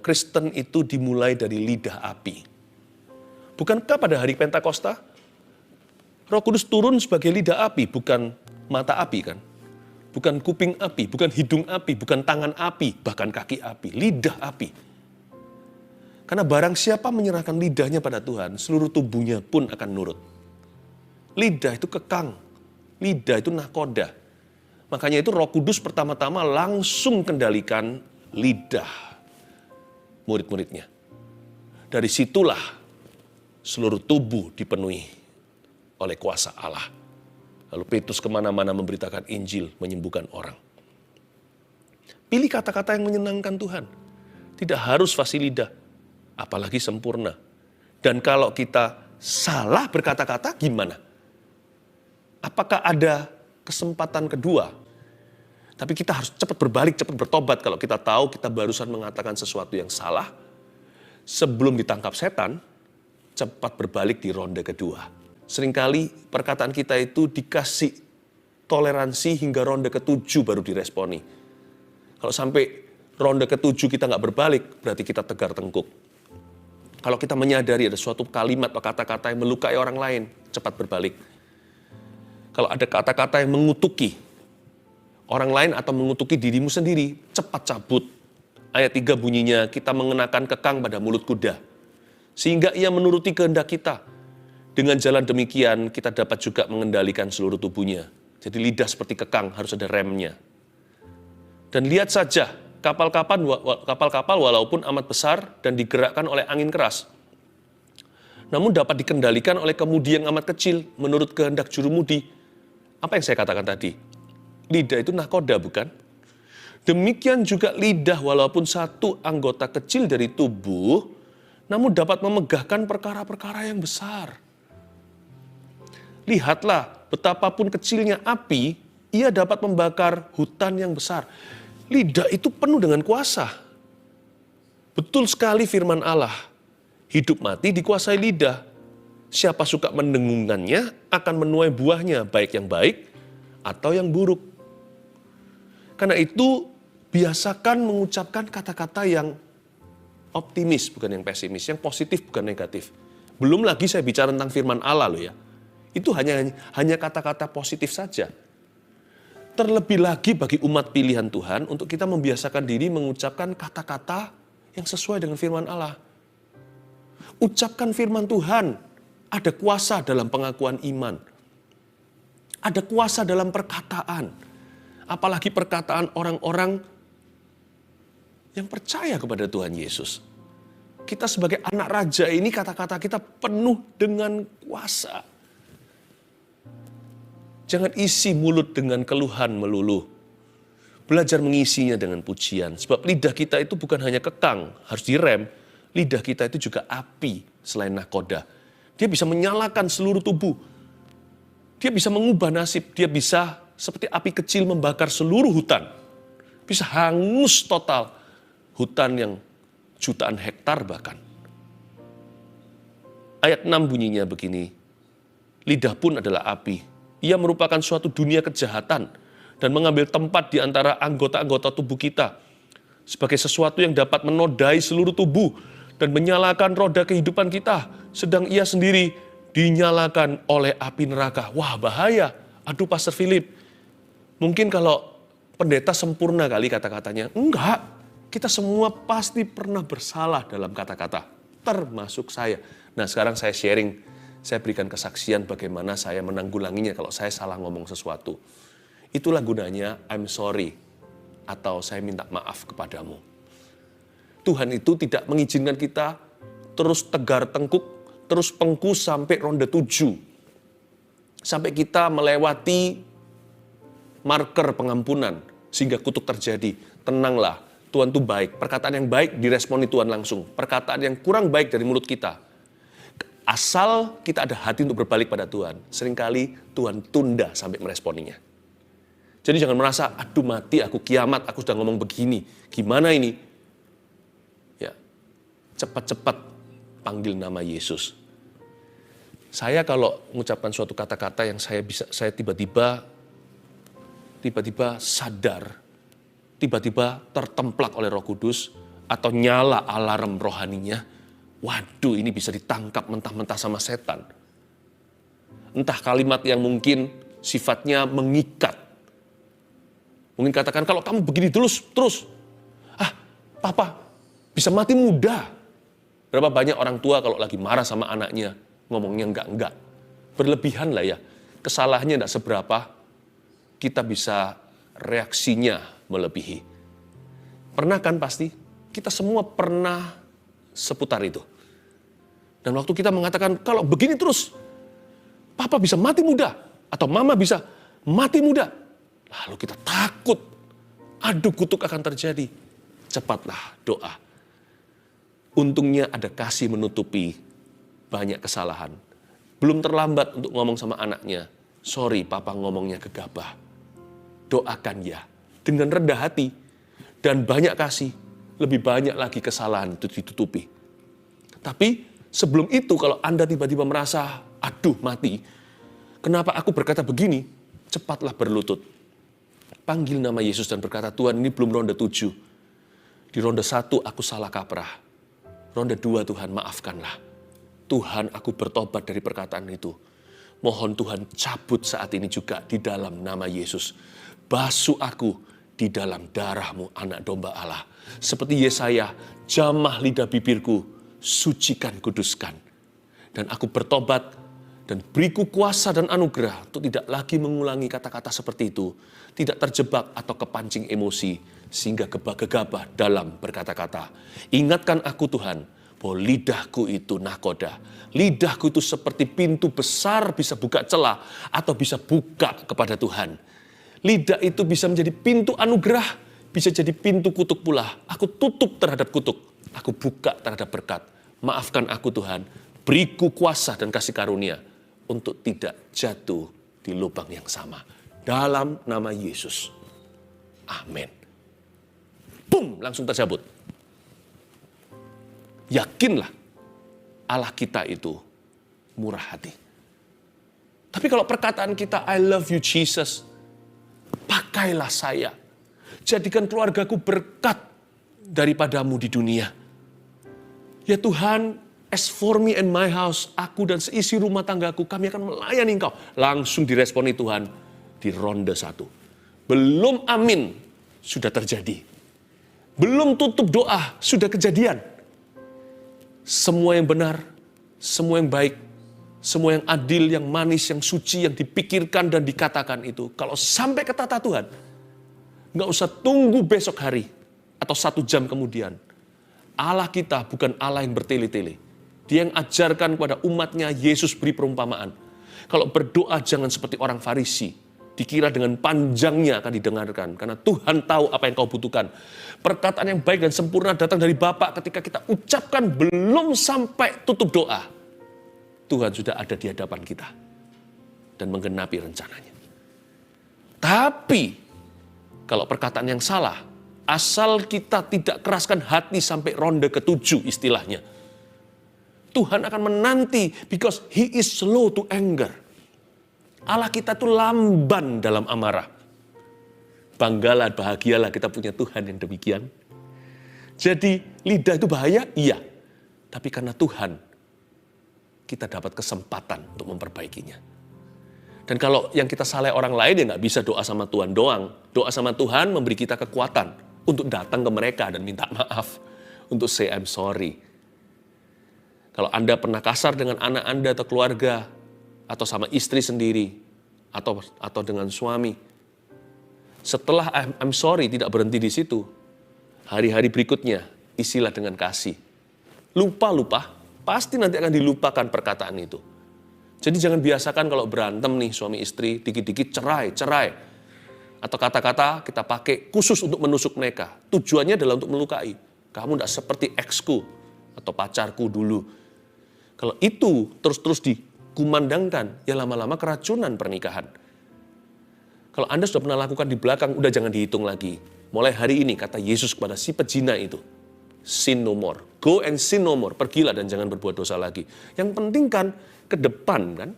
Kristen itu dimulai dari lidah api. Bukankah pada hari Pentakosta, Roh Kudus turun sebagai lidah api, bukan mata api kan? Bukan kuping api, bukan hidung api, bukan tangan api, bahkan kaki api, lidah api. Karena barang siapa menyerahkan lidahnya pada Tuhan, seluruh tubuhnya pun akan nurut. Lidah itu kekang, lidah itu nahkoda. Makanya itu Roh Kudus pertama-tama langsung kendalikan lidah murid-muridnya. Dari situlah seluruh tubuh dipenuhi oleh kuasa Allah. Lalu Petrus kemana-mana memberitakan Injil, menyembuhkan orang. Pilih kata-kata yang menyenangkan Tuhan. Tidak harus fasih lidah, apalagi sempurna. Dan kalau kita salah berkata-kata, gimana? Apakah ada kesempatan kedua? Tapi kita harus cepat berbalik, cepat bertobat kalau kita tahu kita barusan mengatakan sesuatu yang salah. Sebelum ditangkap setan, cepat berbalik di ronde kedua. Seringkali perkataan kita itu dikasih toleransi hingga ronde ke-7 baru diresponi. Kalau sampai ronde ke-7 kita nggak berbalik, berarti kita tegar tengkuk. Kalau kita menyadari ada suatu kalimat atau kata-kata yang melukai orang lain, cepat berbalik. Kalau ada kata-kata yang mengutuki orang lain atau mengutuki dirimu sendiri, cepat cabut. Ayat 3 bunyinya, kita mengenakan kekang pada mulut kuda, sehingga ia menuruti kehendak kita. Dengan jalan demikian, kita dapat juga mengendalikan seluruh tubuhnya. Jadi lidah seperti kekang, harus ada remnya. Dan lihat saja, kapal-kapal walaupun amat besar dan digerakkan oleh angin keras, namun dapat dikendalikan oleh kemudi yang amat kecil, menurut kehendak jurumudi. Apa yang saya katakan tadi? Lidah itu nahkoda, bukan? Demikian juga lidah walaupun satu anggota kecil dari tubuh, namun dapat memegahkan perkara-perkara yang besar. Lihatlah, betapapun kecilnya api, ia dapat membakar hutan yang besar. Lidah itu penuh dengan kuasa. Betul sekali firman Allah, hidup mati dikuasai lidah. Siapa suka mendengungkannya akan menuai buahnya, baik yang baik atau yang buruk. Karena itu, biasakan mengucapkan kata-kata yang optimis, bukan yang pesimis, yang positif, bukan negatif. Belum lagi saya bicara tentang firman Allah loh ya. Itu hanya kata-kata positif saja. Terlebih lagi bagi umat pilihan Tuhan untuk kita membiasakan diri mengucapkan kata-kata yang sesuai dengan firman Allah. Ucapkan firman Tuhan, ada kuasa dalam pengakuan iman. Ada kuasa dalam perkataan. Apalagi perkataan orang-orang yang percaya kepada Tuhan Yesus. Kita sebagai anak raja ini kata-kata kita penuh dengan kuasa. Jangan isi mulut dengan keluhan melulu. Belajar mengisinya dengan pujian. Sebab lidah kita itu bukan hanya kekang, harus direm. Lidah kita itu juga api selain nahkoda. Dia bisa menyalakan seluruh tubuh. Dia bisa mengubah nasib, dia bisa seperti api kecil membakar seluruh hutan. Bisa hangus total hutan yang jutaan hektar bahkan. Ayat 6 bunyinya begini, lidah pun adalah api. Ia merupakan suatu dunia kejahatan dan mengambil tempat di antara anggota-anggota tubuh kita sebagai sesuatu yang dapat menodai seluruh tubuh dan menyalakan roda kehidupan kita, sedang ia sendiri dinyalakan oleh api neraka. Wah, bahaya. Aduh, Pastor Philip, mungkin kalau pendeta sempurna kali kata-katanya. Enggak, kita semua pasti pernah bersalah dalam kata-kata, termasuk saya. Nah, sekarang saya sharing, saya berikan kesaksian bagaimana saya menanggulanginya kalau saya salah ngomong sesuatu. Itulah gunanya I'm sorry, atau saya minta maaf kepadamu. Tuhan itu tidak mengizinkan kita terus tegar tengkuk, terus pengku sampai ronde 7. Sampai kita melewati marker pengampunan, sehingga kutuk terjadi. Tenanglah, Tuhan itu baik. Perkataan yang baik diresponi Tuhan langsung. Perkataan yang kurang baik dari mulut kita, asal kita ada hati untuk berbalik pada Tuhan, seringkali Tuhan tunda sampai meresponinya. Jadi jangan merasa, aduh mati aku, kiamat, aku sudah ngomong begini, gimana ini? Ya, cepat-cepat panggil nama Yesus. Saya kalau mengucapkan suatu kata-kata yang saya tiba-tiba sadar, tiba-tiba tertemplak oleh Roh Kudus, atau nyala alarm rohaninya, waduh ini bisa ditangkap mentah-mentah sama setan. Entah kalimat yang mungkin sifatnya mengikat. Mungkin katakan, kalau kamu begini terus, papa bisa mati muda. Berapa banyak orang tua kalau lagi marah sama anaknya, ngomongnya enggak. Berlebihan lah ya. Kesalahannya enggak seberapa, kita bisa reaksinya melebihi. Pernah kan pasti? Kita semua pernah seputar itu. Dan waktu kita mengatakan, kalau begini terus, papa bisa mati muda. Atau mama bisa mati muda. Lalu kita takut. Adu kutuk akan terjadi. Cepatlah doa. Untungnya ada kasih menutupi banyak kesalahan. Belum terlambat untuk ngomong sama anaknya. Sorry, papa ngomongnya gegabah. Doakan ya. Dengan rendah hati. Dan banyak kasih. Lebih banyak lagi kesalahan itu ditutupi. Tapi sebelum itu kalau Anda tiba-tiba merasa, aduh mati. Kenapa aku berkata begini? Cepatlah berlutut. Panggil nama Yesus dan berkata, Tuhan ini belum ronde 7. Di ronde 1 aku salah kaprah. Ronde 2 Tuhan maafkanlah. Tuhan aku bertobat dari perkataan itu. Mohon Tuhan cabut saat ini juga di dalam nama Yesus. Basuh aku di dalam darah-Mu anak domba Allah. Seperti Yesaya, jamah lidah bibirku, sucikan kuduskan. Dan aku bertobat dan beriku kuasa dan anugerah untuk tidak lagi mengulangi kata-kata seperti itu. Tidak terjebak atau kepancing emosi sehingga gegabah dalam berkata-kata. Ingatkan aku Tuhan, bahwa lidahku itu nahkoda. Lidahku itu seperti pintu besar bisa buka celah atau bisa buka kepada Tuhan. Lidah itu bisa menjadi pintu anugerah, bisa jadi pintu kutuk pula. Aku tutup terhadap kutuk, aku buka terhadap berkat. Maafkan aku Tuhan, beriku kuasa dan kasih karunia untuk tidak jatuh di lubang yang sama. Dalam nama Yesus. Amin. Boom, langsung tercabut. Yakinlah Allah kita itu murah hati. Tapi kalau perkataan kita, I love you Jesus, pakailah saya. Jadikan keluargaku berkat daripadamu di dunia. Ya Tuhan, as for me and my house, aku dan seisi rumah tanggaku, kami akan melayani Engkau. Langsung diresponi Tuhan di ronde 1. Belum amin, sudah terjadi. Belum tutup doa, sudah kejadian. Semua yang benar, semua yang baik, semua yang adil, yang manis, yang suci, yang dipikirkan dan dikatakan itu. Kalau sampai ke tata Tuhan, nggak usah tunggu besok hari atau 1 jam kemudian. Allah kita bukan Allah yang bertele-tele. Dia yang ajarkan kepada umatnya, Yesus beri perumpamaan. Kalau berdoa jangan seperti orang Farisi. Dikira dengan panjangnya akan didengarkan. Karena Tuhan tahu apa yang kau butuhkan. Perkataan yang baik dan sempurna datang dari Bapa ketika kita ucapkan belum sampai tutup doa. Tuhan sudah ada di hadapan kita. Dan menggenapi rencananya. Tapi, kalau perkataan yang salah, asal kita tidak keraskan hati sampai ronde ke-7 istilahnya. Tuhan akan menanti because He is slow to anger. Allah kita tuh lamban dalam amarah. Banggalah, bahagialah kita punya Tuhan yang demikian. Jadi lidah itu bahaya? Iya. Tapi karena Tuhan, kita dapat kesempatan untuk memperbaikinya. Dan kalau yang kita salah orang lain ya nggak bisa doa sama Tuhan doang. Doa sama Tuhan memberi kita kekuatan untuk datang ke mereka dan minta maaf. Untuk say I'm sorry. Kalau Anda pernah kasar dengan anak Anda atau keluarga, atau sama istri sendiri, atau dengan suami. Setelah I'm sorry tidak berhenti di situ. Hari-hari berikutnya, isilah dengan kasih. Lupa, pasti nanti akan dilupakan perkataan itu. Jadi jangan biasakan kalau berantem nih suami istri, dikit-dikit cerai. Atau kata-kata kita pakai khusus untuk menusuk mereka. Tujuannya adalah untuk melukai. Kamu tidak seperti eksku atau pacarku dulu. Kalau itu terus-terus dikumandangkan, ya lama-lama keracunan pernikahan. Kalau Anda sudah pernah lakukan di belakang, udah jangan dihitung lagi. Mulai hari ini, kata Yesus kepada si pezina itu, sin no more. Go and sin no more. Pergilah dan jangan berbuat dosa lagi. Yang penting kan, ke depan kan.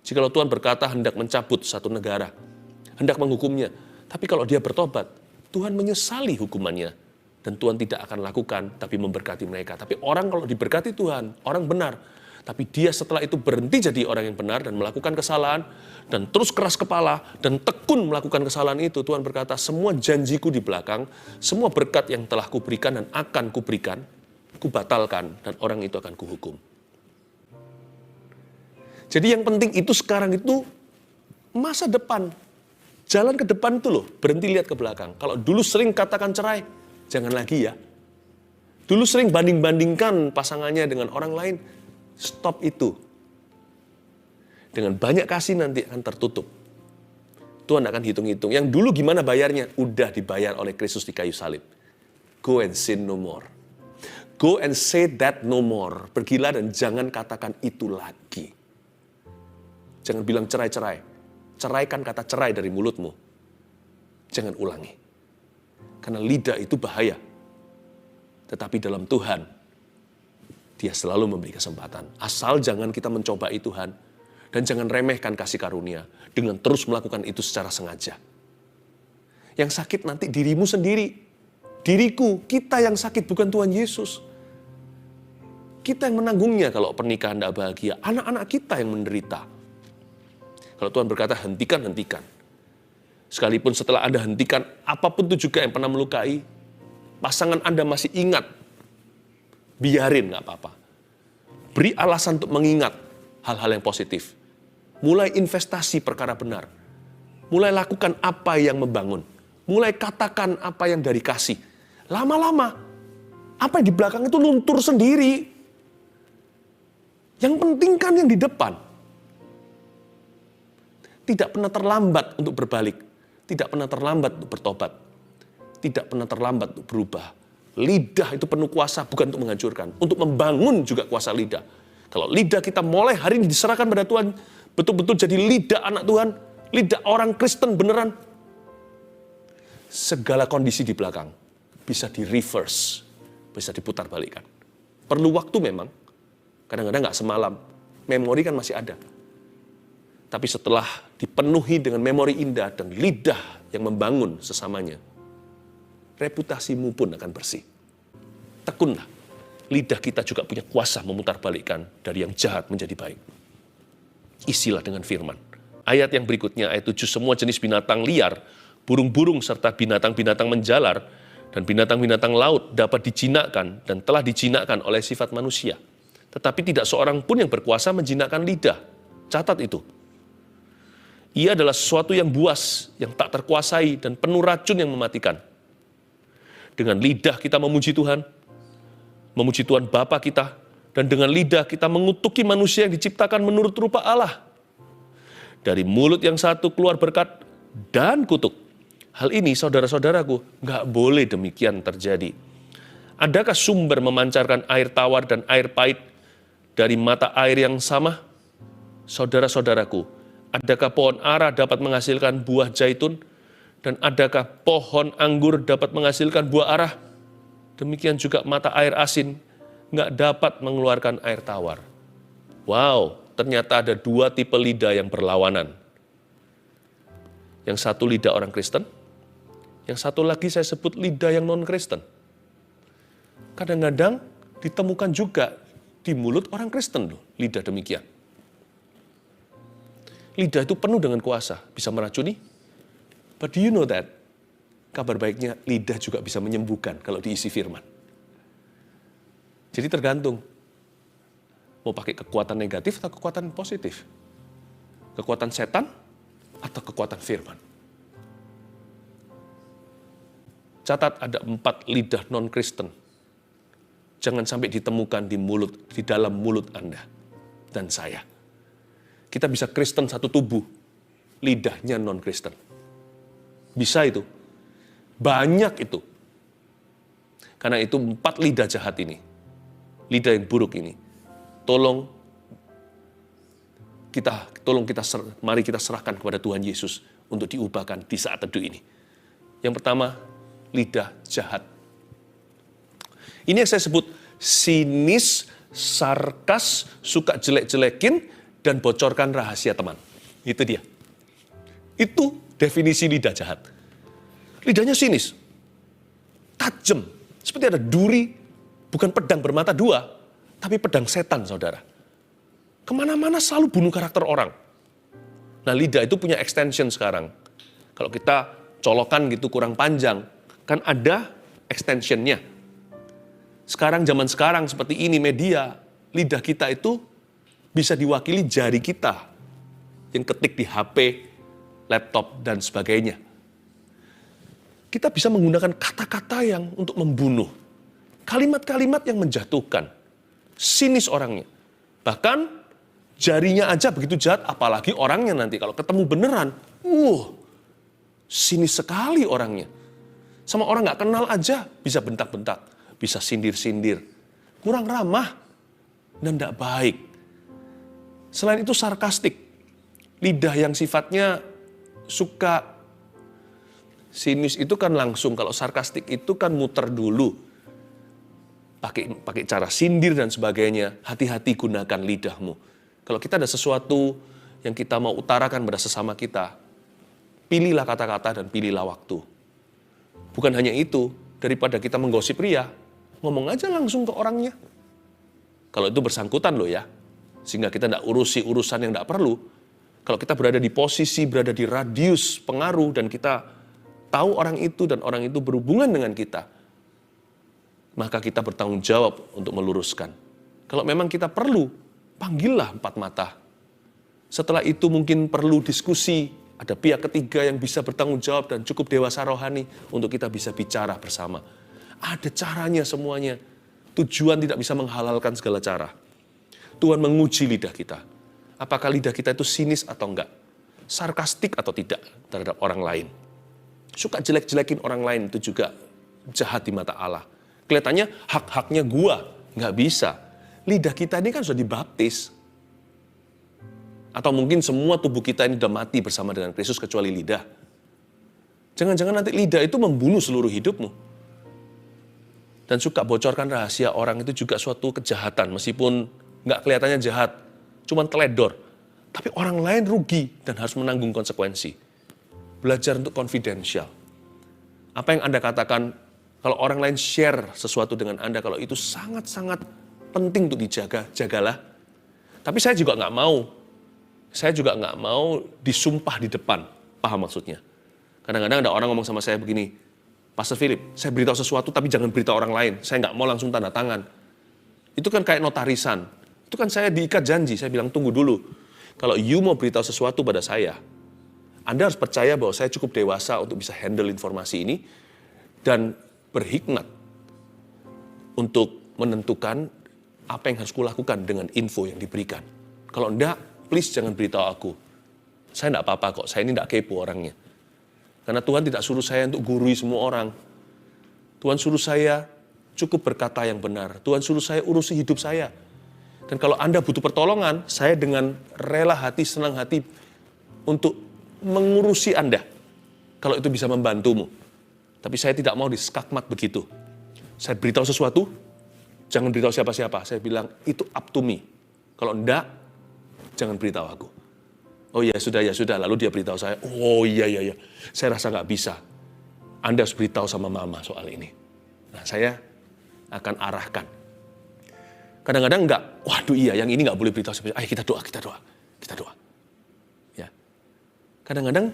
Jikalau Tuhan berkata hendak mencabut satu negara, hendak menghukumnya. Tapi kalau dia bertobat, Tuhan menyesali hukumannya. Dan Tuhan tidak akan lakukan, tapi memberkati mereka. Tapi orang kalau diberkati Tuhan, orang benar. Tapi dia setelah itu berhenti jadi orang yang benar dan melakukan kesalahan, dan terus keras kepala, dan tekun melakukan kesalahan itu. Tuhan berkata, semua janjiku di belakang, semua berkat yang telah kuberikan dan akan kuberikan, kubatalkan, dan orang itu akan kuhukum. Jadi yang penting itu sekarang itu masa depan. Jalan ke depan itu loh, berhenti lihat ke belakang. Kalau dulu sering katakan cerai, jangan lagi ya. Dulu sering banding-bandingkan pasangannya dengan orang lain, stop itu. Dengan banyak kasih nanti akan tertutup. Tuhan akan hitung-hitung. Yang dulu gimana bayarnya? Udah dibayar oleh Kristus di kayu salib. Go and sin no more. Go and say that no more. Pergilah dan jangan katakan itu lagi. Jangan bilang cerai-cerai. Ceraikan kata cerai dari mulutmu. Jangan ulangi. Karena lidah itu bahaya. Tetapi dalam Tuhan, Dia selalu memberi kesempatan. Asal jangan kita mencobai Tuhan. Dan jangan remehkan kasih karunia. Dengan terus melakukan itu secara sengaja. Yang sakit nanti dirimu sendiri. Diriku, kita yang sakit bukan Tuhan Yesus. Kita yang menanggungnya kalau pernikahan tidak bahagia. Anak-anak kita yang menderita. Kalau Tuhan berkata, hentikan. Sekalipun setelah Anda hentikan, apapun itu juga yang pernah melukai, pasangan Anda masih ingat, biarin, nggak apa-apa. Beri alasan untuk mengingat hal-hal yang positif. Mulai investasi perkara benar. Mulai lakukan apa yang membangun. Mulai katakan apa yang dari kasih. Lama-lama, apa yang di belakang itu luntur sendiri. Yang penting kan yang di depan. Tidak pernah terlambat untuk berbalik. Tidak pernah terlambat untuk bertobat. Tidak pernah terlambat untuk berubah. Lidah itu penuh kuasa bukan untuk menghancurkan. Untuk membangun juga kuasa lidah. Kalau lidah kita mulai hari ini diserahkan pada Tuhan. Betul-betul jadi lidah anak Tuhan. Lidah orang Kristen beneran. Segala kondisi di belakang bisa di reverse. Bisa diputar balikan. Perlu waktu memang. Kadang-kadang nggak semalam. Memori kan masih ada. Tapi setelah dipenuhi dengan memori indah dan lidah yang membangun sesamanya, reputasimu pun akan bersih. Tekunlah, lidah kita juga punya kuasa memutarbalikkan dari yang jahat menjadi baik. Isilah dengan firman. Ayat yang berikutnya, ayat 7, semua jenis binatang liar, burung-burung serta binatang-binatang menjalar, dan binatang-binatang laut dapat dijinakkan dan telah dijinakkan oleh sifat manusia. Tetapi tidak seorang pun yang berkuasa menjinakkan lidah. Catat itu. Ia adalah sesuatu yang buas, yang tak terkuasai, dan penuh racun yang mematikan. Dengan lidah kita memuji Tuhan Bapa kita, dan dengan lidah kita mengutuki manusia yang diciptakan menurut rupa Allah. Dari mulut yang satu keluar berkat dan kutuk. Hal ini, saudara-saudaraku, nggak boleh demikian terjadi. Adakah sumber memancarkan air tawar dan air pahit dari mata air yang sama? Saudara-saudaraku, adakah pohon ara dapat menghasilkan buah zaitun? Dan adakah pohon anggur dapat menghasilkan buah arah? Demikian juga mata air asin nggak dapat mengeluarkan air tawar. Wow, ternyata ada dua tipe lidah yang berlawanan. Yang satu lidah orang Kristen, yang satu lagi saya sebut lidah yang non-Kristen. Kadang-kadang ditemukan juga di mulut orang Kristen loh, lidah demikian. Lidah itu penuh dengan kuasa, bisa meracuni. But do you know that? Kabar baiknya, lidah juga bisa menyembuhkan kalau diisi firman. Jadi tergantung. Mau pakai kekuatan negatif atau kekuatan positif? Kekuatan setan atau kekuatan firman? Catat ada 4 lidah non-Kristen. Jangan sampai ditemukan di dalam mulut Anda dan saya. Kita bisa Kristen satu tubuh, lidahnya non-Kristen. Bisa itu. Banyak itu. Karena itu 4 lidah jahat ini. Lidah yang buruk ini. Mari kita serahkan kepada Tuhan Yesus untuk diubahkan di saat teduh ini. Yang pertama, lidah jahat. Ini yang saya sebut sinis, sarkas, suka jelek-jelekin, dan bocorkan rahasia teman. Itu dia. Itu definisi lidah jahat. Lidahnya sinis, tajam, Seperti ada duri, bukan pedang bermata dua, tapi pedang setan, saudara. Kemana-mana selalu bunuh karakter orang. Nah, lidah itu punya extension sekarang. Kalau kita colokan gitu kurang panjang, kan ada extensionnya. Sekarang, zaman sekarang seperti ini media, lidah kita itu bisa diwakili jari kita yang ketik di HP, laptop, dan sebagainya. Kita bisa menggunakan kata-kata yang untuk membunuh. Kalimat-kalimat yang menjatuhkan. Sinis orangnya. Bahkan jarinya aja begitu jahat, apalagi orangnya nanti. Kalau ketemu beneran, sinis sekali orangnya. Sama orang gak kenal aja bisa bentak-bentak. Bisa sindir-sindir. Kurang ramah dan gak baik. Selain itu sarkastik. Lidah yang sifatnya suka sinis itu kan langsung, kalau sarkastik itu kan muter dulu. Pakai cara sindir dan sebagainya. Hati-hati gunakan lidahmu. Kalau kita ada sesuatu yang kita mau utarakan pada sesama kita, pilihlah kata-kata dan pilihlah waktu. Bukan hanya itu, daripada kita menggosip pria, ngomong aja langsung ke orangnya. Kalau itu bersangkutan loh ya, sehingga kita tidak urusi urusan yang tidak perlu. Kalau kita berada di posisi, berada di radius pengaruh, dan kita tahu orang itu dan orang itu berhubungan dengan kita, maka kita bertanggung jawab untuk meluruskan. Kalau memang kita perlu, panggillah empat mata. Setelah itu mungkin perlu diskusi, ada pihak ketiga yang bisa bertanggung jawab dan cukup dewasa rohani untuk kita bisa bicara bersama. Ada caranya semuanya. Tujuan tidak bisa menghalalkan segala cara. Tuhan menguji lidah kita. Apakah lidah kita itu sinis atau enggak? Sarkastik atau tidak terhadap orang lain? Suka jelek-jelekin orang lain itu juga jahat di mata Allah. Kelihatannya hak-haknya gua, nggak bisa. Lidah kita ini kan sudah dibaptis. Atau mungkin semua tubuh kita ini sudah mati bersama dengan Kristus kecuali lidah. Jangan-jangan nanti lidah itu membunuh seluruh hidupmu. Dan suka bocorkan rahasia orang itu juga suatu kejahatan. Meskipun nggak kelihatannya jahat, cuman teledor. Tapi orang lain rugi dan harus menanggung konsekuensi. Belajar untuk confidential. Apa yang Anda katakan, kalau orang lain share sesuatu dengan Anda, kalau itu sangat-sangat penting untuk dijaga, jagalah. Tapi saya juga nggak mau. Saya juga nggak mau disumpah di depan. Paham maksudnya? Kadang-kadang ada orang ngomong sama saya begini, Pastor Philip, saya beritahu sesuatu tapi jangan beritahu orang lain. Saya nggak mau langsung tanda tangan. Itu kan kayak notarisan. Itu kan saya diikat janji. Saya bilang tunggu dulu. Kalau you mau beritahu sesuatu pada saya, Anda harus percaya bahwa saya cukup dewasa untuk bisa handle informasi ini dan berhikmat untuk menentukan apa yang harus kulakukan dengan info yang diberikan. Kalau enggak, please jangan beritahu aku. Saya enggak apa-apa kok, saya ini enggak kepo orangnya. Karena Tuhan tidak suruh saya untuk gurui semua orang. Tuhan suruh saya cukup berkata yang benar. Tuhan suruh saya urusi hidup saya. Dan kalau Anda butuh pertolongan, saya dengan rela hati, senang hati untuk mengurusi Anda, kalau itu bisa membantumu. Tapi saya tidak mau diskakmat begitu. Saya beritahu sesuatu, jangan beritahu siapa-siapa. Saya bilang, itu up to me. Kalau enggak, jangan beritahu aku. Oh ya sudah, lalu dia beritahu saya, oh iya, saya rasa nggak bisa. Anda harus beritahu sama mama soal ini. Nah, saya akan arahkan. Kadang-kadang enggak, waduh iya, yang ini nggak boleh beritahu siapa. Ayo kita doa. Kadang-kadang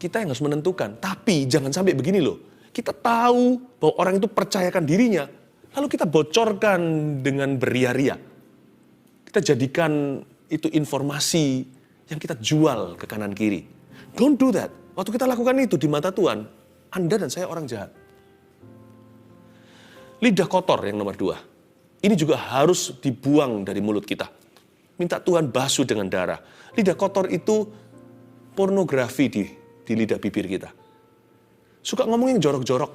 kita yang harus menentukan. Tapi jangan sampai begini loh. Kita tahu bahwa orang itu percayakan dirinya. Lalu kita bocorkan dengan beria-ria. Kita jadikan itu informasi yang kita jual ke kanan kiri. Don't do that. Waktu kita lakukan itu di mata Tuhan, Anda dan saya orang jahat. Lidah kotor yang nomor 2. Ini juga harus dibuang dari mulut kita. Minta Tuhan basuh dengan darah. Lidah kotor itu pornografi di lidah bibir kita. Suka ngomongin jorok-jorok.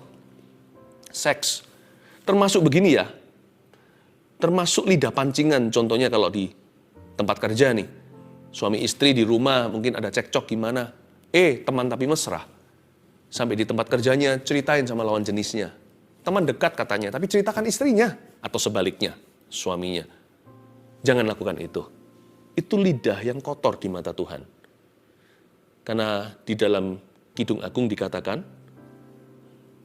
Seks. Termasuk begini ya. Termasuk lidah pancingan. Contohnya kalau di tempat kerja nih. Suami istri di rumah mungkin ada cekcok gimana. Teman tapi mesra. Sampai di tempat kerjanya ceritain sama lawan jenisnya. Teman dekat katanya, tapi ceritakan istrinya. Atau sebaliknya, suaminya. Jangan lakukan itu. Itu lidah yang kotor di mata Tuhan. Karena di dalam Kidung Agung dikatakan,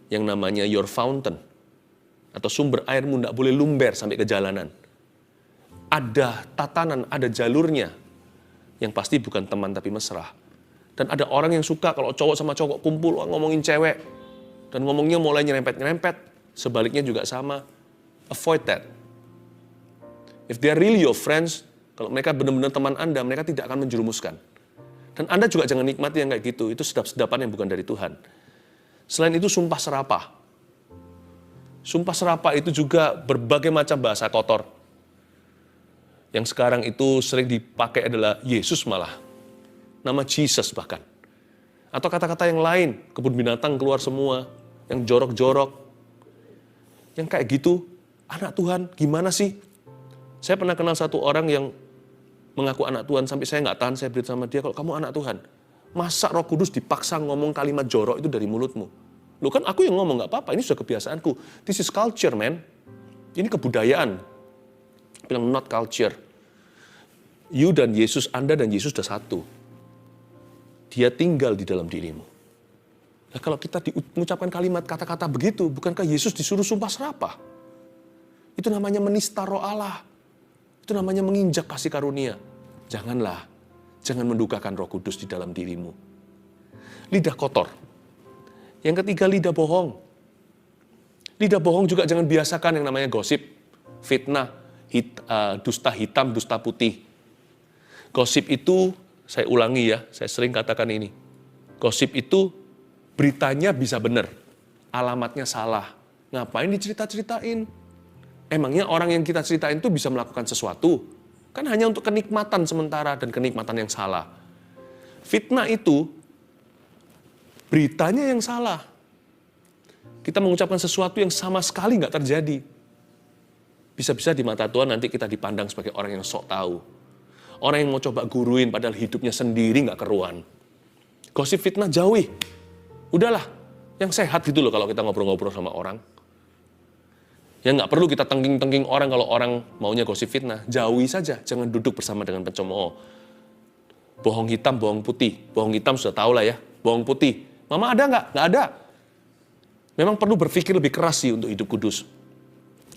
yang namanya your fountain, atau sumber airmu tidak boleh lumber sampai ke jalanan. Ada tatanan, ada jalurnya, yang pasti bukan teman tapi mesra. Dan ada orang yang suka kalau cowok sama cowok kumpul ngomongin cewek, dan ngomongnya mulai nyerempet-nyerempet, sebaliknya juga sama. Avoid that. If they are really your friends, kalau mereka benar-benar teman Anda, mereka tidak akan menjerumuskan. Dan Anda juga jangan nikmati yang kayak gitu, itu sedap-sedapan yang bukan dari Tuhan. Selain itu sumpah serapah. Sumpah serapah itu juga berbagai macam bahasa kotor. Yang sekarang itu sering dipakai adalah Yesus malah. Nama Jesus bahkan. Atau kata-kata yang lain, kebun binatang keluar semua, yang jorok-jorok. Yang kayak gitu, anak Tuhan gimana sih? Saya pernah kenal satu orang yang mengaku anak Tuhan, sampai saya nggak tahan, saya beritahu sama dia, kalau kamu anak Tuhan, masa Roh Kudus dipaksa ngomong kalimat jorok itu dari mulutmu? Loh kan aku yang ngomong, nggak apa-apa, ini sudah kebiasaanku. This is culture, man. Ini kebudayaan. Bilang not culture. You dan Yesus, Anda dan Yesus sudah satu. Dia tinggal di dalam dirimu. Nah, kalau kita mengucapkan kalimat kata-kata begitu, bukankah Yesus disuruh sumpah serapah? Itu namanya menista Roh Allah. Itu namanya menginjak kasih karunia. Janganlah, jangan mendukakan Roh Kudus di dalam dirimu. Lidah kotor. Yang ketiga, lidah bohong. Lidah bohong juga jangan biasakan yang namanya gosip, fitnah, dusta hitam, dusta putih. Gosip itu, saya ulangi ya, saya sering katakan ini. Gosip itu beritanya bisa benar, alamatnya salah. Ngapain dicerita-ceritain? Emangnya orang yang kita ceritain itu bisa melakukan sesuatu? Kan hanya untuk kenikmatan sementara dan kenikmatan yang salah. Fitnah itu beritanya yang salah. Kita mengucapkan sesuatu yang sama sekali nggak terjadi. Bisa-bisa di mata Tuhan nanti kita dipandang sebagai orang yang sok tahu. Orang yang mau coba guruin padahal hidupnya sendiri nggak keruan. Gosip fitnah jauhi. Udahlah, yang sehat gitu loh kalau kita ngobrol-ngobrol sama orang. Ya nggak perlu kita tengking-tengking orang kalau orang maunya gosip fitnah. Jauhi saja, jangan duduk bersama dengan pencemooh. Bohong hitam, bohong putih. Bohong hitam sudah tahu lah ya, bohong putih. Mama ada nggak? Nggak ada. Memang perlu berpikir lebih keras sih untuk hidup kudus.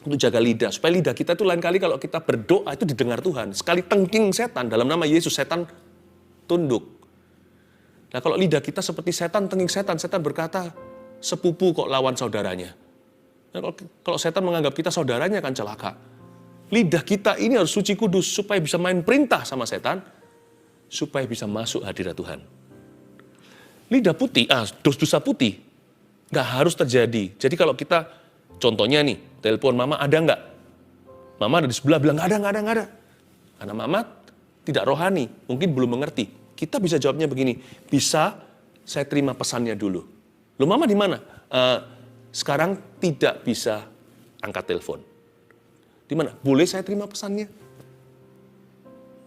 Untuk jaga lidah, supaya lidah kita itu lain kali kalau kita berdoa itu didengar Tuhan. Sekali tengking setan, dalam nama Yesus, setan tunduk. Nah kalau lidah kita seperti setan, tengking setan, setan berkata, sepupu kok lawan saudaranya. Nah, kalau setan menganggap kita saudaranya akan celaka. Lidah kita ini harus suci kudus supaya bisa main perintah sama setan, supaya bisa masuk hadirat Tuhan. Lidah putih, dosa putih, nggak harus terjadi. Jadi kalau kita, contohnya nih, telepon mama ada nggak? Mama ada di sebelah bilang nggak ada. Karena mama tidak rohani, mungkin belum mengerti. Kita bisa jawabnya begini, bisa saya terima pesannya dulu. Loh mama di mana? Sekarang tidak bisa angkat telepon. Di mana? Boleh saya terima pesannya?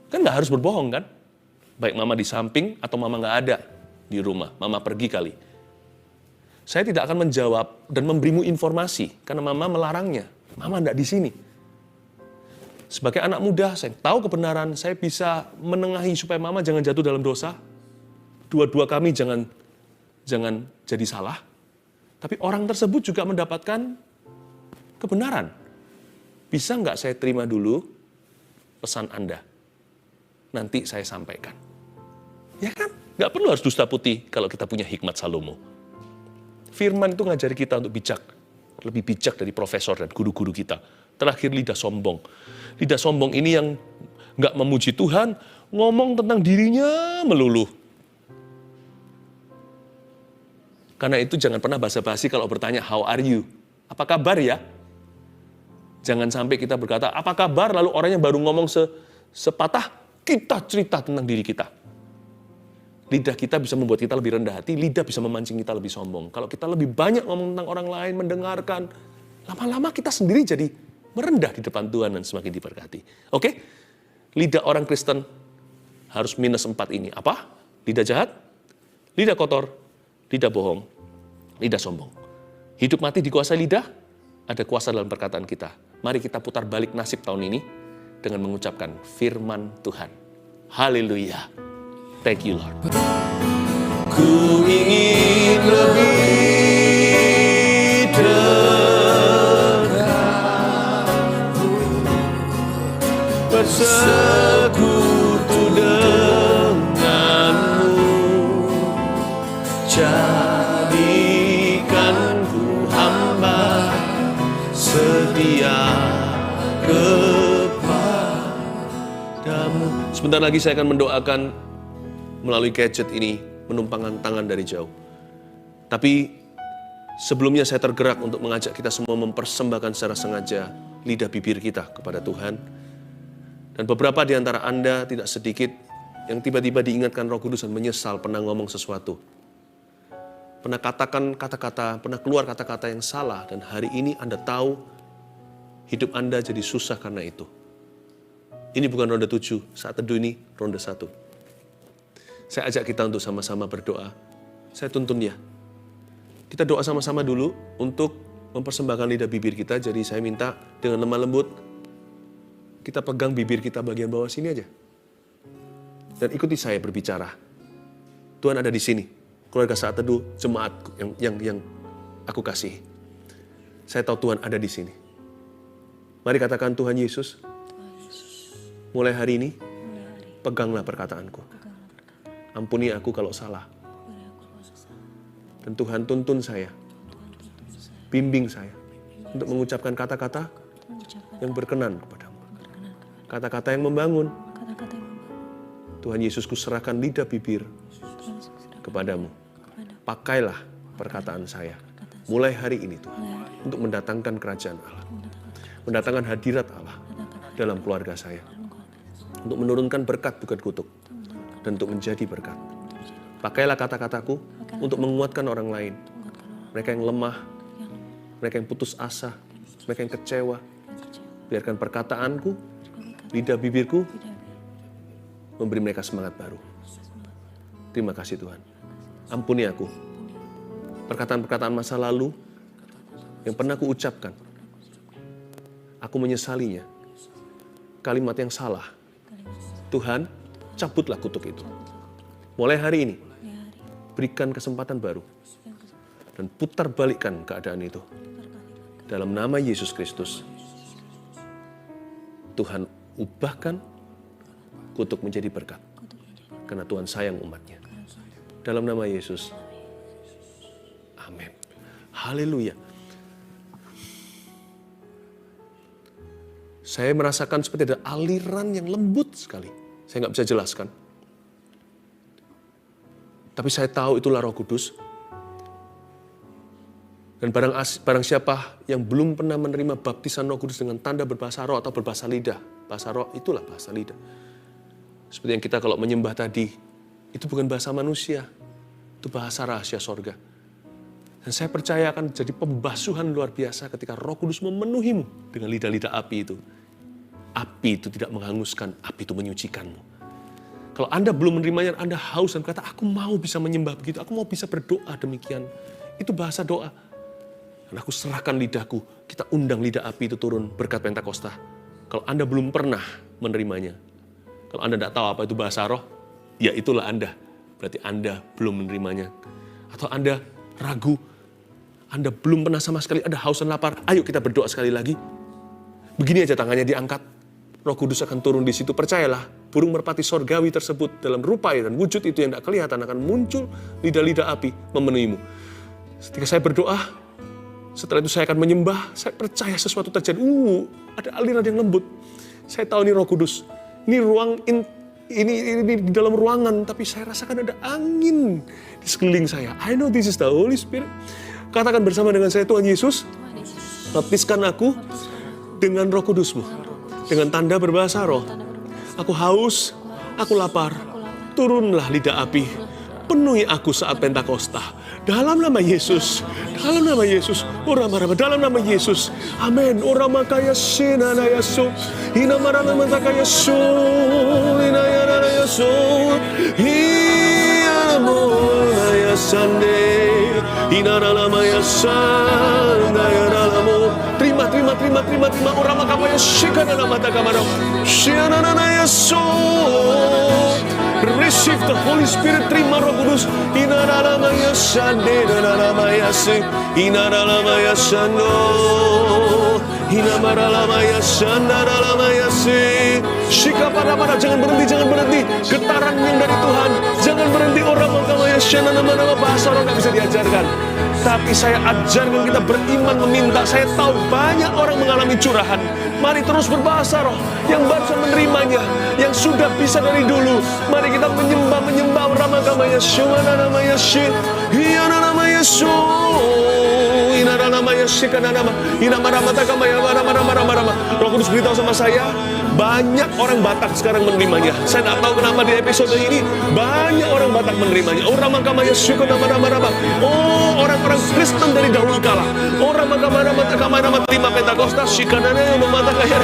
Kan nggak harus berbohong kan? Baik mama di samping atau mama nggak ada di rumah, mama pergi kali. Saya tidak akan menjawab dan memberimu informasi karena mama melarangnya. Mama nggak di sini. Sebagai anak muda, saya tahu kebenaran, saya bisa menengahi supaya mama jangan jatuh dalam dosa. Dua-dua kami jangan jadi salah. Tapi orang tersebut juga mendapatkan kebenaran. Bisa nggak saya terima dulu pesan Anda? Nanti saya sampaikan. Ya kan? Nggak perlu harus dusta putih kalau kita punya hikmat Salomo. Firman itu ngajari kita untuk bijak. Lebih bijak dari profesor dan guru-guru kita. Terakhir lidah sombong. Lidah sombong ini yang nggak memuji Tuhan, ngomong tentang dirinya melulu. Karena itu jangan pernah basa-basi kalau bertanya, how are you? Apa kabar ya? Jangan sampai kita berkata, apa kabar? Lalu orangnya baru ngomong sepatah, kita cerita tentang diri kita. Lidah kita bisa membuat kita lebih rendah hati, lidah bisa memancing kita lebih sombong. Kalau kita lebih banyak ngomong tentang orang lain, mendengarkan, lama-lama kita sendiri jadi merendah di depan Tuhan dan semakin diberkati. Oke? Lidah orang Kristen harus minus 4 ini. Apa? Lidah jahat, lidah kotor, lidah bohong, lidah sombong. Hidup mati dikuasai lidah, ada kuasa dalam perkataan kita. Mari kita putar balik nasib tahun ini dengan mengucapkan firman Tuhan. Haleluya. Thank you, Lord. Ku ingin lebih dekat bersekutu denganmu, jadikan ku hamba setia kepadamu. Sebentar lagi saya akan mendoakan melalui gadget ini, menumpangkan tangan dari jauh. Tapi sebelumnya saya tergerak untuk mengajak kita semua mempersembahkan secara sengaja lidah bibir kita kepada Tuhan. Dan beberapa di antara Anda, tidak sedikit, yang tiba-tiba diingatkan Roh Kudus dan menyesal pernah ngomong sesuatu. Pernah katakan kata-kata, pernah keluar kata-kata yang salah, dan hari ini Anda tahu hidup Anda jadi susah karena itu. Ini bukan ronde 7, saat teduh ini ronde 1. Saya ajak kita untuk sama-sama berdoa. Saya tuntun ya. Kita doa sama-sama dulu untuk mempersembahkan lidah bibir kita. Jadi saya minta dengan lemah lembut, kita pegang bibir kita bagian bawah sini aja. Dan ikuti saya berbicara. Tuhan ada di sini. Keluarga saat teduh, jemaat yang aku kasih. Saya tahu Tuhan ada di sini. Mari katakan, Tuhan Yesus, mulai hari ini, peganglah perkataanku. Ampuni aku kalau salah. Dan Tuhan tuntun saya, bimbing saya untuk mengucapkan kata-kata yang berkenan kepadamu. Kata-kata yang membangun. Tuhan Yesus, kuserahkan lidah bibir kepadamu. Pakailah perkataan saya mulai hari ini Tuhan, untuk mendatangkan kerajaan Allah, mendatangkan hadirat Allah dalam keluarga saya, untuk menurunkan berkat bukan kutuk, dan untuk menjadi berkat. Pakailah kata-kataku untuk menguatkan orang lain, mereka yang lemah, mereka yang putus asa, mereka yang kecewa. Biarkan perkataanku, lidah bibirku, memberi mereka semangat baru. Terima kasih Tuhan. Ampuni aku perkataan-perkataan masa lalu yang pernah aku ucapkan. Aku menyesalinya. Kalimat yang salah. Tuhan, cabutlah kutuk itu. Mulai hari ini, berikan kesempatan baru. Dan putar balikkan keadaan itu. Dalam nama Yesus Kristus. Tuhan, ubahkan kutuk menjadi berkat. Karena Tuhan sayang umatnya. Dalam nama Yesus. Amin. Haleluya. Saya merasakan seperti ada aliran yang lembut sekali. Saya nggak bisa jelaskan. Tapi saya tahu itulah Roh Kudus. Dan barang siapa yang belum pernah menerima baptisan Roh Kudus dengan tanda berbahasa roh atau berbahasa lidah. Bahasa roh itulah bahasa lidah. Seperti yang kita kalau menyembah tadi. Itu bukan bahasa manusia. Itu bahasa rahasia sorga. Dan saya percaya akan jadi pembasuhan luar biasa ketika Roh Kudus memenuhimu dengan lidah-lidah api itu. Api itu tidak menghanguskan, api itu menyucikanmu. Kalau Anda belum menerimanya, Anda haus dan kata, aku mau bisa menyembah begitu, aku mau bisa berdoa demikian. Itu bahasa doa. Dan aku serahkan lidahku, kita undang lidah api itu turun berkat Pentakosta. Kalau Anda belum pernah menerimanya, kalau Anda tidak tahu apa itu bahasa roh, ya itulah Anda. Berarti Anda belum menerimanya. Atau Anda ragu, Anda belum pernah sama sekali ada haus dan lapar. Ayo kita berdoa sekali lagi. Begini aja tangannya diangkat. Roh Kudus akan turun di situ. Percayalah, burung merpati sorgawi tersebut dalam rupa dan wujud itu yang tidak kelihatan akan muncul lidah-lidah api memenuhimu. Ketika saya berdoa, setelah itu saya akan menyembah. Saya percaya sesuatu terjadi. Ada aliran yang lembut. Saya tahu ini Roh Kudus. Ini ruang ini di dalam ruangan, tapi saya rasakan ada angin di sekeliling saya. I know this is the Holy Spirit. Katakan bersama dengan saya, Tuhan Yesus, baptiskan aku dengan Roh Kudus-Mu, dengan tanda berbahasa roh. Aku haus, aku lapar. Turunlah lidah api, penuhi aku saat Pentakosta. Dalam nama Yesus, dalam nama Yesus, dalam nama Yesus, amin. Orama kaya sinana yasu, ina marana kaya su, ina yana yasu, ina mona yasande, ina ralama yasanda yaralamu. Terima, orama kaya shikana namata kamaro, shikana yasu. Receive the Holy Spirit, terima Roh Kudus. Inaralamaya sande, inaralamaya sing, inaralamaya sando, Hinamaralamaya sandaralamaya si. Shika pada jangan berhenti. Getaran yang dari Tuhan. Jangan berhenti orang makamaya shananamana bahasa orang nggak bisa diajarkan. Tapi saya ajarkan kita beriman meminta. Saya tahu banyak orang mengalami curahan. Mari terus berbahasa roh. Yang barusan menerimanya, yang sudah bisa dari dulu. Mari kita menyembah Ramakamaya Shumanamaya Shi. Hiyanamaya Shu. Inanamaya Shikanama. Inamaramataka-maya Marama. Roh Kudus beritahu sama saya, banyak orang Batak sekarang menerimanya. Saya tidak tahu kenapa di episode ini banyak orang Batak menerimanya. Ramakamaya Shikanama. Oh, orang-orang Kristen dari dahulu kala. Ramakamaya terima Pentakosta Shikanana Matakaya.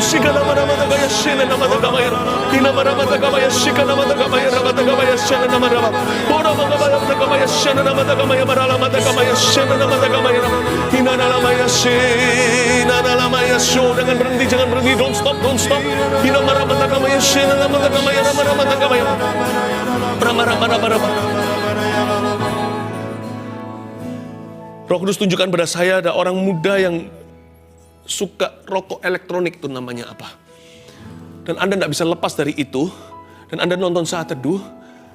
Shikanama-kaya Shinanamataka-maya. Inamaramataka-maya Shikanamatakaya Ramatakaya Shananamarama. Ramakamaya Shananamataka-maya Maralamataka-maya Shananamataka-maya. Inanalamaya Shinanalamaya Sho. Jangan berhenti, don't stop. Inamaramataka-maya Shananamataka-maya Ramaramataka-maya. Rama. Roh Kudus tunjukkan pada saya ada orang muda yang suka rokok elektronik, itu namanya apa. Dan Anda tidak bisa lepas dari itu. Dan Anda nonton Saat Teduh.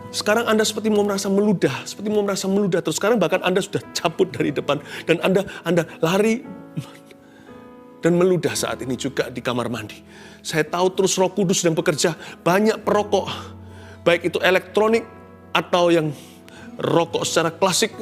Sekarang Anda seperti mau merasa meludah. Terus sekarang bahkan Anda sudah cabut dari depan. Dan Anda lari dan meludah saat ini juga di kamar mandi. Saya tahu terus Roh Kudus sedang bekerja. Banyak perokok, baik itu elektronik atau yang rokok secara klasik.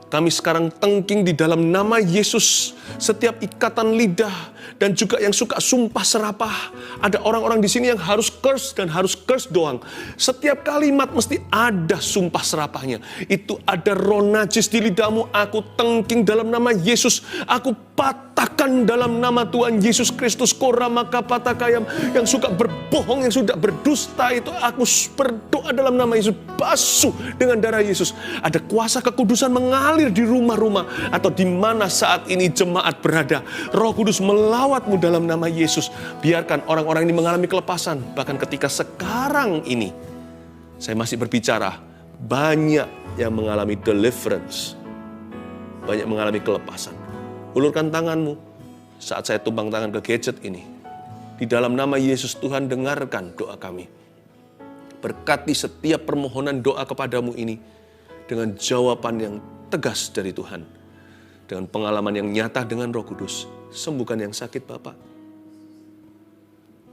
Kami sekarang tengking di dalam nama Yesus. Setiap ikatan lidah dan juga yang suka sumpah serapah. Ada orang-orang di sini yang harus curse dan harus curse doang. Setiap kalimat mesti ada sumpah serapahnya. Itu ada roh najis di lidahmu. Aku tengking dalam nama Yesus. Aku patahkan dalam nama Tuhan Yesus Kristus. Koramakapatayam. Yang suka berbohong, yang sudah berdusta itu, aku berdoa dalam nama Yesus. Basuh dengan darah Yesus. Ada kuasa kekudusan mengalir di rumah-rumah atau di mana saat ini jemaat berada. Roh Kudus melawatmu dalam nama Yesus. Biarkan orang-orang ini mengalami kelepasan. Bahkan ketika sekarang ini saya masih berbicara, banyak yang mengalami deliverance, banyak mengalami kelepasan. Ulurkan tanganmu saat saya tumpang tangan ke gadget ini. Di dalam nama Yesus, Tuhan, dengarkan doa kami. Berkati setiap permohonan doa kepadamu ini dengan jawaban yang tegas dari Tuhan. Dengan pengalaman yang nyata dengan Roh Kudus. Sembuhkan yang sakit, Bapak.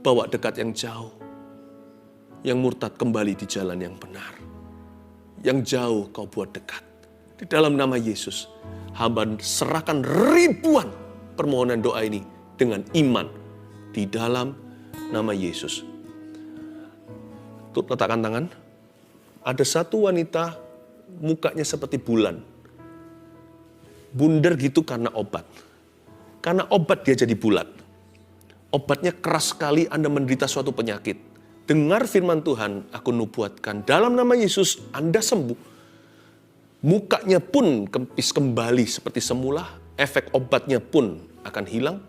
Bawa dekat yang jauh. Yang murtad kembali di jalan yang benar. Yang jauh kau buat dekat. Di dalam nama Yesus, hamba serahkan ribuan permohonan doa ini dengan iman. Di dalam nama Yesus. Letakkan tangan. Ada satu wanita mukanya seperti bulan. Bundar gitu karena obat. Karena obat dia jadi bulat. Obatnya keras sekali, Anda menderita suatu penyakit. Dengar firman Tuhan, aku nubuatkan dalam nama Yesus Anda sembuh. Mukanya pun kempis kembali seperti semula. Efek obatnya pun akan hilang.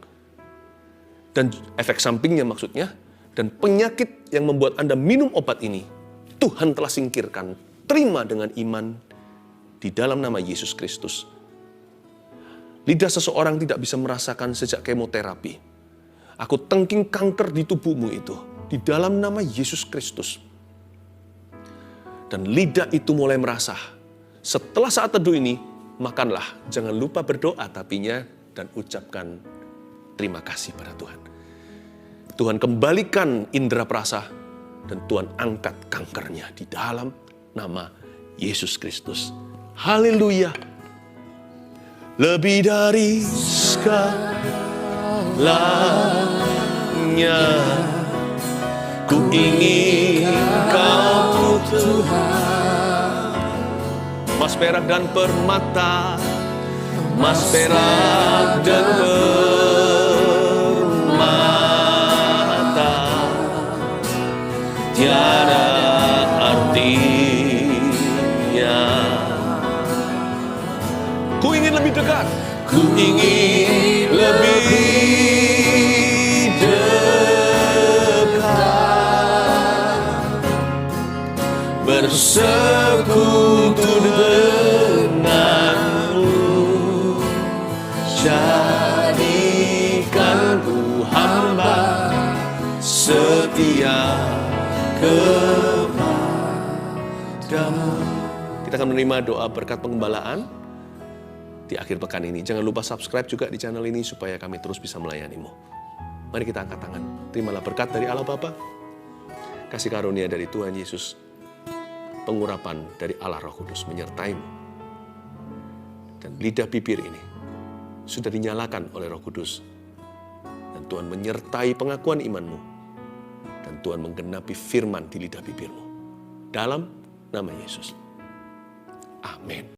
Dan efek sampingnya maksudnya. Dan penyakit yang membuat Anda minum obat ini, Tuhan telah singkirkan. Terima dengan iman di dalam nama Yesus Kristus. Lidah seseorang tidak bisa merasakan sejak kemoterapi. Aku tengking kanker di tubuhmu itu. Di dalam nama Yesus Kristus. Dan lidah itu mulai merasa. Setelah Saat Teduh ini, makanlah. Jangan lupa berdoa tapinya dan ucapkan terima kasih pada Tuhan. Tuhan kembalikan indera perasa. Dan Tuhan angkat kankernya di dalam nama Yesus Kristus. Haleluya. Lebih dari segalanya, ku ingin Kau Tuhan. Mas perak dan permata, mas perak dan permata, tiada artinya. Ku ingin lebih dekat. Ku ingin lebih dekat. Bersekutu denganmu. Jadi setia kepadamu. Kita akan menerima doa berkat pengembalaan di akhir pekan ini. Jangan lupa subscribe juga di channel ini supaya kami terus bisa melayanimu. Mari kita angkat tangan. Terimalah berkat dari Allah Bapa, kasih karunia dari Tuhan Yesus, pengurapan dari Allah Roh Kudus menyertaimu. Dan lidah bibir ini sudah dinyalakan oleh Roh Kudus. Dan Tuhan menyertai pengakuan imanmu. Dan Tuhan menggenapi firman di lidah bibirmu. Dalam nama Yesus. Amin.